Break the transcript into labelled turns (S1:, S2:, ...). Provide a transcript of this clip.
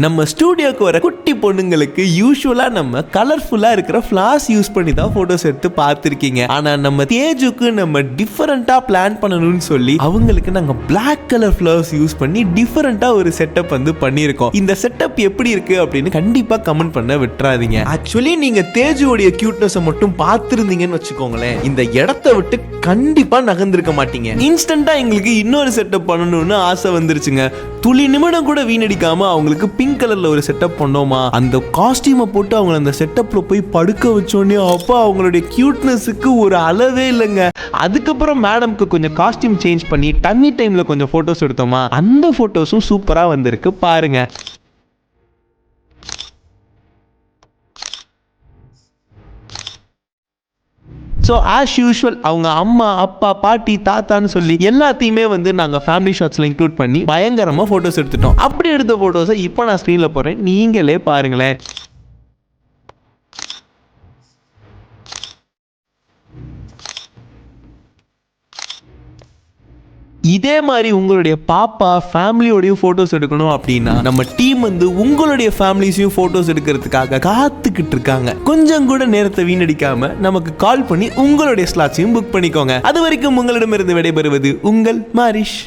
S1: நம்ம ஸ்டூடியோக்கு வர குட்டி பொண்ணுங்களுக்கு யூஸ்வலா நம்ம கலர்ஃபுல்லா இருக்கிற ஃபிளார்ஸ் யூஸ் பண்ணி தான் போட்டோஸ் எடுத்து பார்த்துருக்கீங்க. ஆனா நம்ம தேஜுக்கு நம்ம டிஃபரெண்டா பிளான் பண்ணணும்னு சொல்லி அவங்களுக்கு நாங்க பிளாக் கலர் ஃபிளவர்ஸ் யூஸ் பண்ணி டிஃபரெண்டா ஒரு செட்டப் வந்து பண்ணியிருக்கோம். இந்த செட்டப் எப்படி இருக்கு அப்படின்னு கண்டிப்பா கமெண்ட் பண்ண விட்டுறாதீங்க. ஆக்சுவலி நீங்க தேஜுவோடைய கியூட்னஸ் மட்டும் பார்த்திருந்தீங்கன்னு வச்சுக்கோங்களேன், இந்த இடத்தை விட்டு கண்டிப்பா நகர்ந்திருக்க மாட்டீங்க. இன்ஸ்டன்டா எங்களுக்கு இன்னொரு செட்டப் பண்ணணும்னு ஆசை வந்துருச்சுங்க. துளி நிமிடம் கூட வீணடிக்காம அவங்களுக்கு பிங்க் கலர்ல ஒரு செட்டப் பண்ணோமா, அந்த காஸ்டியூமை போட்டு அவங்க அந்த செட்டப்ல போய் படுக்க வச்சோடனே அப்பா அவங்களுடைய கியூட்னஸுக்கு ஒரு அளவே இல்லைங்க. அதுக்கப்புறம் மேடம்க்கு கொஞ்சம் காஸ்டியூம் சேஞ்ச் பண்ணி டம்மி டைம்ல கொஞ்சம் போட்டோஸ் எடுத்தோமா, அந்த போட்டோஸும் சூப்பரா வந்திருக்கு பாருங்க. ஸோ ஆஸ் யூஷுவல் அவங்க அம்மா அப்பா பாட்டி தாத்தான்னு சொல்லி எல்லாத்தையுமே வந்து நாங்கள் ஃபேமிலி ஷாட்ஸில் இன்க்ளூட் பண்ணி பயங்கரமாக ஃபோட்டோஸ் எடுத்துட்டோம். அப்படி எடுத்த ஃபோட்டோஸை இப்போ நான் ஸ்க்ரீனில் போடுறேன், நீங்களே பாருங்களேன். இதே மாதிரி உங்களுடைய பாப்பா ஃபேமிலியோடையும் ஃபோட்டோஸ் எடுக்கணும் அப்படின்னா நம்ம டீம் வந்து உங்களுடைய ஃபேமிலிஸையும் ஃபோட்டோஸ் எடுக்கிறதுக்காக காத்துக்கிட்டு இருக்காங்க. கொஞ்சம் கூட நேரத்தை வீணடிக்காம நமக்கு கால் பண்ணி உங்களுடைய ஸ்லாட்ஸையும் புக் பண்ணிக்கோங்க. அது வரைக்கும் உங்களிடமிருந்து விடைபெறுவது உங்கள் மாரிஷ்.